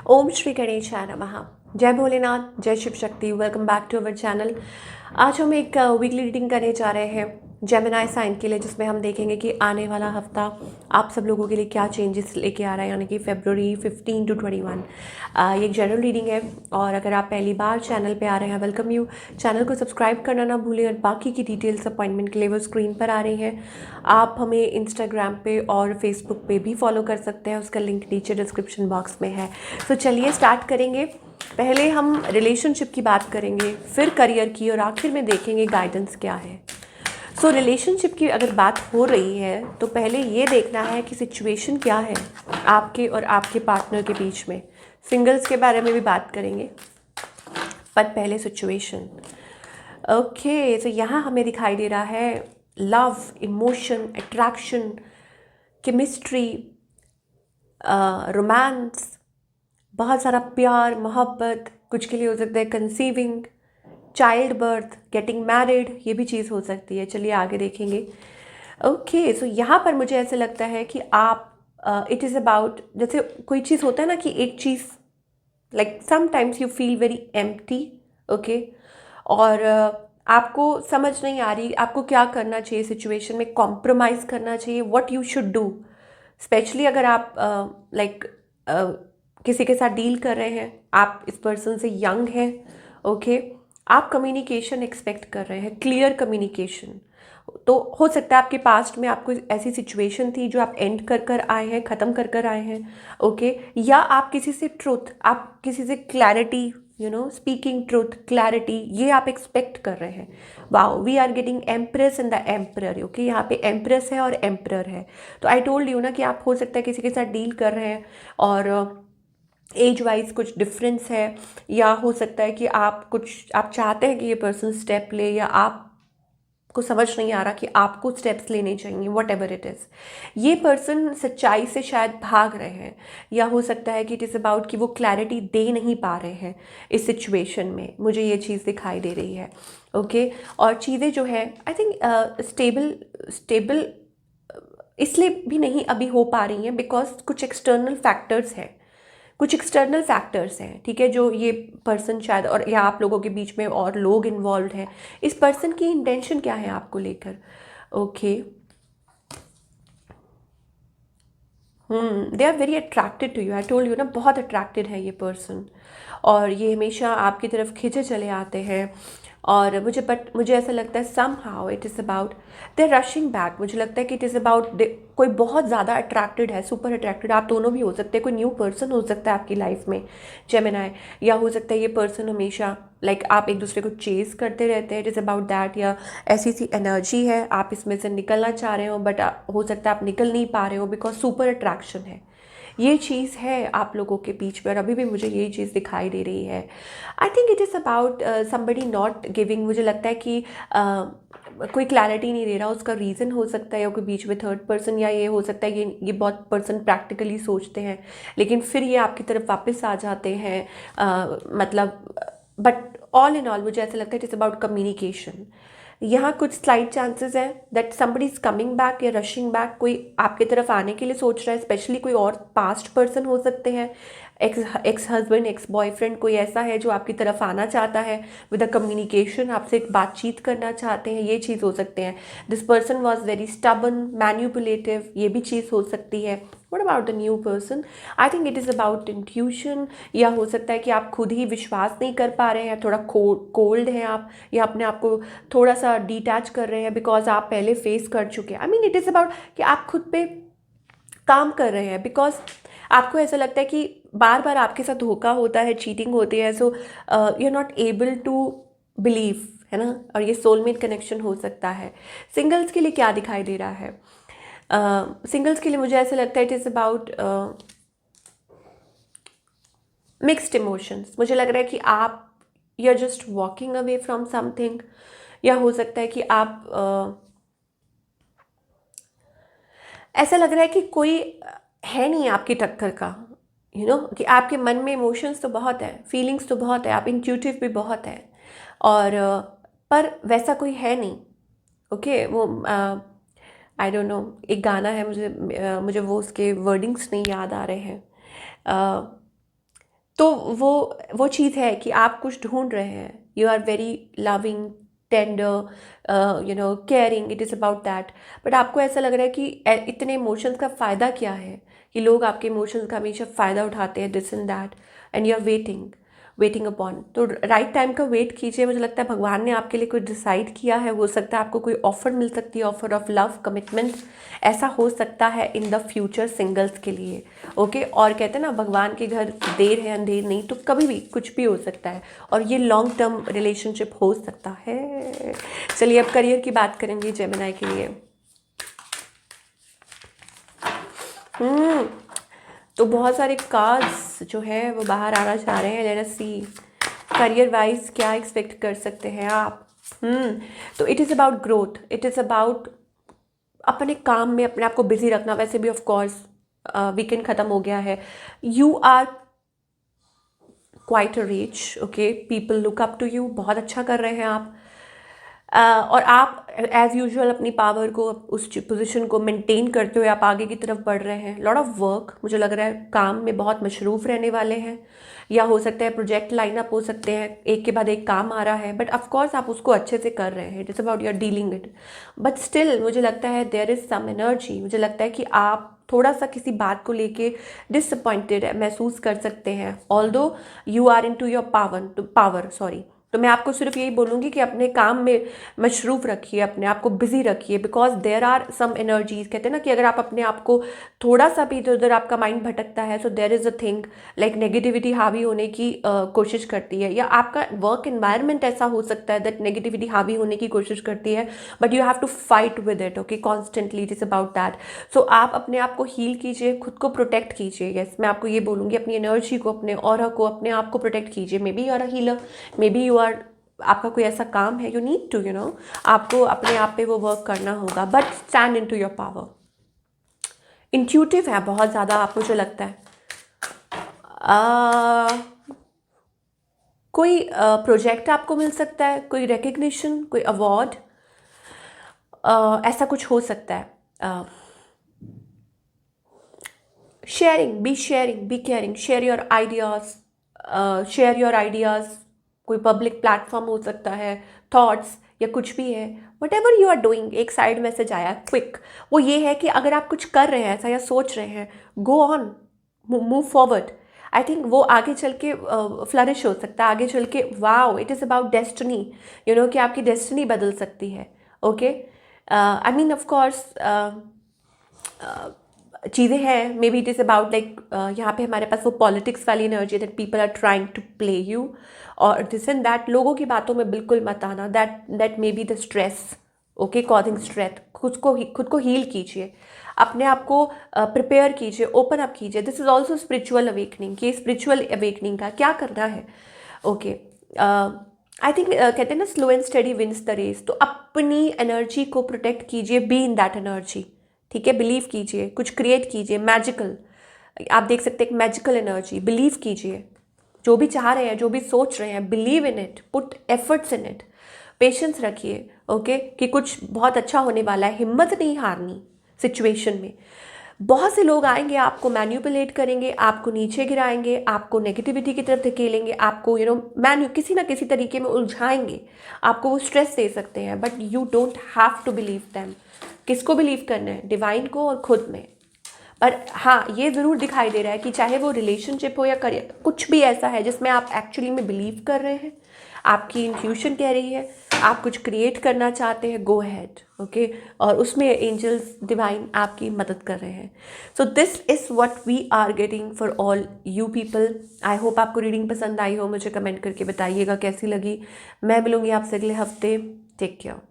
ओम श्री गणेशाय नमः। जय भोलेनाथ, जय Shiv Shakti. Welcome back to our channel. आज हम एक वीकली रीडिंग करने जा रहे हैं जेमिनी साइन के लिए, जिसमें हम देखेंगे कि आने वाला हफ्ता आप सब लोगों के लिए क्या चेंजेस लेके आ रहा है, यानी कि February 15 to 21। ये एक जनरल रीडिंग है और अगर आप पहली बार चैनल पे आ रहे हैं, वेलकम यू। चैनल को सब्सक्राइब करना ना भूलें और बाकी की डिटेल्स अपॉइंटमेंट के लिए वो स्क्रीन पर आ रही हैं। आप हमें इंस्टाग्राम पे और फेसबुक पे भी फॉलो कर सकते हैं, उसका लिंक नीचे डिस्क्रिप्शन बॉक्स में है। तो चलिए स्टार्ट करेंगे। पहले हम रिलेशनशिप की बात करेंगे, फिर करियर की और आखिर में देखेंगे गाइडेंस क्या है। सो रिलेशनशिप की अगर बात हो रही है तो पहले ये देखना है कि सिचुएशन क्या है आपके और आपके पार्टनर के बीच में। सिंगल्स के बारे में भी बात करेंगे, पर पहले सिचुएशन। ओके, तो यहाँ हमें दिखाई दे रहा है love, emotion, attraction, chemistry, romance, बहुत सारा प्यार, मोहब्बत। कुछ के लिए हो सकता है conceiving, child birth, getting married, ये भी चीज़ हो सकती है। चलिए आगे देखेंगे। ओके, सो यहाँ पर मुझे ऐसे लगता है कि आप इट इज़ अबाउट, जैसे कोई चीज़ होता है ना कि एक चीज़ like sometimes you feel very empty. Okay, और आपको समझ नहीं आ रही आपको क्या करना चाहिए सिचुएशन में, कॉम्प्रोमाइज़ करना चाहिए, what you should do. Specially अगर आप लाइक किसी के साथ डील कर रहे हैं, आप इस पर्सन से यंग हैं। ओके, आप कम्युनिकेशन एक्सपेक्ट कर रहे हैं, क्लियर कम्युनिकेशन। तो हो सकता है आपके पास्ट में आपको ऐसी सिचुएशन थी जो आप एंड कर कर आए हैं, ख़त्म कर कर आए हैं। ओके, या आप किसी से ट्रुथ, आप किसी से क्लैरिटी, स्पीकिंग ट्रुथ, क्लैरिटी, ये आप एक्सपेक्ट कर रहे हैं। Wow, we are getting empress and the emperor. Okay, यहाँ पे एम्प्रेस है और एम्परर है। तो आई टोल्ड यू ना कि आप हो सकता है किसी के साथ डील कर रहे हैं और एज वाइज कुछ डिफरेंस है, या हो सकता है कि आप चाहते हैं कि ये पर्सन स्टेप ले, या आप को समझ नहीं आ रहा कि आपको स्टेप्स लेने चाहिए, वट एवर इट इज़। ये पर्सन सच्चाई से शायद भाग रहे हैं, या हो सकता है कि इट इज़ अबाउट कि वो क्लैरिटी दे नहीं पा रहे हैं इस सिचुएशन में। मुझे ये चीज़ दिखाई दे रही है। ओके, और चीज़ें जो है आई थिंक स्टेबल स्टेबल इसलिए भी नहीं अभी हो पा रही हैं बिकॉज कुछ एक्सटर्नल फैक्टर्स हैं, कुछ एक्सटर्नल फैक्टर्स हैं, ठीक है, जो ये पर्सन शायद, और या आप लोगों के बीच में और लोग इन्वॉल्व हैं। इस पर्सन की इंटेंशन क्या है आपको लेकर? Okay, they are very attracted to you. I told you ना, बहुत अट्रैक्टेड है ये पर्सन, और ये हमेशा आपकी तरफ खींचे चले आते हैं। और मुझे ऐसा लगता है somehow it is about they rushing back. मुझे लगता है कि इट इज़ अबाउट कोई बहुत ज़्यादा अट्रैक्टेड है, सुपर अट्रैक्टेड। आप दोनों भी हो सकते हैं, कोई न्यू पर्सन हो सकता है आपकी लाइफ में, जेमिनी। या हो सकता है ये पर्सन हमेशा लाइक आप एक दूसरे को चेज़ करते रहते हैं, इट इज़ अबाउट दैट। या ऐसी सी एनर्जी है, आप इसमें से निकलना चाह रहे हो बट हो सकता है आप निकल नहीं पा रहे हो बिकॉज सुपर अट्रैक्शन है। ये चीज़ है आप लोगों के बीच में, और अभी भी मुझे यही चीज़ दिखाई दे रही है। I think it is about somebody not giving. मुझे लगता है कि कोई क्लैरिटी नहीं दे रहा, उसका रीज़न हो सकता है या कोई बीच में थर्ड पर्सन, या ये हो सकता है ये बहुत पर्सन प्रैक्टिकली सोचते हैं लेकिन फिर ये आपकी तरफ वापस आ जाते हैं। मतलब बट ऑल इन ऑल मुझे ऐसा लगता है इट इज़ अबाउट कम्युनिकेशन। यहाँ कुछ स्लाइट चांसेस हैं that somebody is coming back या रशिंग बैक। कोई आपकी तरफ आने के लिए सोच रहा है, स्पेशली कोई और पास्ट पर्सन हो सकते हैं, एक्स हस्बैंड, एक्स बॉयफ्रेंड, कोई ऐसा है जो आपकी तरफ आना चाहता है विद अ कम्युनिकेशन, आपसे एक बातचीत करना चाहते हैं। ये चीज़ हो सकते हैं। This person was very stubborn, manipulative, ये भी चीज़ हो सकती है। What about the new person? I think it is about intuition, या हो सकता है कि आप खुद ही विश्वास नहीं कर पा रहे हैं, थोड़ा कोल्ड हैं आप, या अपने आप को थोड़ा सा डिटैच कर रहे हैं बिकॉज आप पहले फेस कर चुके हैं। I mean it is about कि आप खुद पे काम कर रहे हैं बिकॉज आपको ऐसा लगता है कि बार बार आपके साथ धोखा होता है, चीटिंग होती है। So you are not able to believe, है ना। और ये सोलमेट कनेक्शन हो सकता है। सिंगल्स के लिए क्या दिखाई दे रहा है? सिंगल्स के लिए मुझे ऐसा लगता है it is about mixed emotions. मुझे लग रहा है कि आप you are just walking away from something, या हो सकता है कि आप ऐसा लग रहा है कि कोई है नहीं आपकी टक्कर का, कि आपके मन में इमोशंस तो बहुत है, फीलिंग्स तो बहुत है, आप इंट्यूटिव भी बहुत है, और पर वैसा कोई है नहीं। ओके, वो आई डोंट नो, एक गाना है, मुझे वो उसके वर्डिंग्स नहीं याद आ रहे हैं। तो वो चीज़ है कि आप कुछ ढूंढ रहे हैं, you are very loving, tender, caring, it is about that. But आपको ऐसा लग रहा है कि इतने इमोशंस का फ़ायदा क्या है, कि लोग आपके इमोशंस का हमेशा फ़ायदा उठाते हैं, this and that, and you are waiting upon. तो राइट टाइम का वेट कीजिए। मुझे लगता है भगवान ने आपके लिए कुछ डिसाइड किया है, हो सकता है आपको कोई ऑफर मिल सकती है, ऑफर ऑफ लव, कमिटमेंट, ऐसा हो सकता है इन द फ्यूचर सिंगल्स के लिए। ओके, और कहते हैं ना भगवान के घर देर है अंधेर नहीं, तो कभी भी कुछ भी हो सकता है, और ये लॉन्ग टर्म रिलेशनशिप हो सकता है। चलिए अब करियर की बात करेंगे जेमिनी के लिए। तो बहुत सारे कार्ड्स जो है वो बाहर आना चाह रहे हैं। लेट अस सी करियर वाइज क्या एक्सपेक्ट कर सकते हैं आप। तो it is about growth, it is about अपने काम में अपने आप को बिजी रखना। वैसे भी ऑफ कोर्स वीकेंड ख़त्म हो गया है, you are quite rich, okay, people look up to you, बहुत अच्छा कर रहे हैं आप। और आप एज़ यूजुअल अपनी पावर को, उस पोजीशन को मेंटेन करते हुए आप आगे की तरफ बढ़ रहे हैं। लॉट ऑफ वर्क, मुझे लग रहा है काम में बहुत मशरूफ़ रहने वाले हैं, या हो सकता है प्रोजेक्ट लाइनअप हो सकते हैं, एक के बाद एक काम आ रहा है, बट ऑफ कोर्स आप उसको अच्छे से कर रहे हैं, it is about your dealing it. But still मुझे लगता है देयर इज़ सम एनर्जी, मुझे लगता है कि आप थोड़ा सा किसी बात को लेके डिसअपॉइंटेड महसूस कर सकते हैं, although you are into your power, sorry. तो मैं आपको सिर्फ यही बोलूँगी कि अपने काम में मशरूफ़ रखिए, अपने आप को बिज़ी रखिए, because there are some energies. कहते हैं ना कि अगर आप अपने आप को थोड़ा सा भी इधर उधर आपका माइंड भटकता है, so there is a thing like negativity हावी होने की कोशिश करती है, या आपका वर्क इन्वायरमेंट ऐसा हो सकता है दैट नेगेटिविटी हावी होने की कोशिश करती है, but you have to fight with it, okay, constantly, it is about that. सो आप अपने आप को हील कीजिए, खुद को प्रोटेक्ट कीजिए। यस, मैं आपको ये बोलूँगी, अपनी एनर्जी को, अपने ऑरा को, अपने आप को प्रोटेक्ट कीजिए। Maybe you are a healer, maybe you are, आपका कोई ऐसा काम है, यू नीड टू आपको अपने आप पे वो वर्क करना होगा, but stand into your power. Intuitive है बहुत ज़्यादा आप, मुझे लगता है कोई प्रोजेक्ट आपको मिल सकता है, कोई रिकग्निशन, कोई अवार्ड, ऐसा कुछ हो सकता है। Sharing, be caring, share your ideas, कोई पब्लिक प्लेटफॉर्म हो सकता है, थॉट्स या कुछ भी है, whatever you are doing. एक साइड मैसेज आया क्विक, वो ये है कि अगर आप कुछ कर रहे हैं ऐसा या सोच रहे हैं, go on, move forward. I think वो आगे चल के फ्लरिश हो सकता है, आगे चल के wow, it is about destiny, कि आपकी डेस्टिनी बदल सकती है। Okay, I mean of course चीज़ें हैं, maybe it is about like, यहाँ पे हमारे पास वो पॉलिटिक्स वाली energy that people are trying to play you, और दिस एंड दैट। लोगों की बातों में बिल्कुल मत आना, that maybe the stress, okay, causing stress. खुद को हील कीजिए, अपने आप को प्रिपेयर कीजिए, ओपन अप कीजिए। This is also spiritual awakening, कि स्पिरिचुअल अवेकनिंग का क्या करना है। ओके, आई थिंक कहते हैं ना slow and study wins the race. तो अपनी एनर्जी को प्रोटेक्ट कीजिए, बी इन दैट एनर्जी, ठीक है, बिलीव कीजिए, कुछ क्रिएट कीजिए मैजिकल। आप देख सकते हैं एक मैजिकल एनर्जी, बिलीव कीजिए, जो भी चाह रहे हैं, जो भी सोच रहे हैं, believe in it, put efforts in it, patience रखिए, ओके, कि कुछ बहुत अच्छा होने वाला है। हिम्मत नहीं हारनी सिचुएशन में। बहुत से लोग आएंगे, आपको मैन्युपुलेट करेंगे, आपको नीचे गिराएंगे, आपको नेगेटिविटी की तरफ धकेलेंगे, आपको किसी ना किसी तरीके में उलझाएंगे, आपको वो स्ट्रेस दे सकते हैं, but you don't have to believe them. किसको बिलीव करना है? डिवाइन को और खुद में। पर हाँ, ये ज़रूर दिखाई दे रहा है कि चाहे वो रिलेशनशिप हो या करियर, कुछ भी ऐसा है जिसमें आप एक्चुअली में बिलीव कर रहे हैं, आपकी इंट्यूशन कह रही है, आप कुछ क्रिएट करना चाहते हैं, गो हैड, ओके, और उसमें एंजल्स, डिवाइन आपकी मदद कर रहे हैं। So this is what we are getting for all you people. I hope आपको रीडिंग पसंद आई हो, मुझे कमेंट करके बताइएगा कैसी लगी। मैं मिलूँगी आपसे अगले हफ्ते। Take care.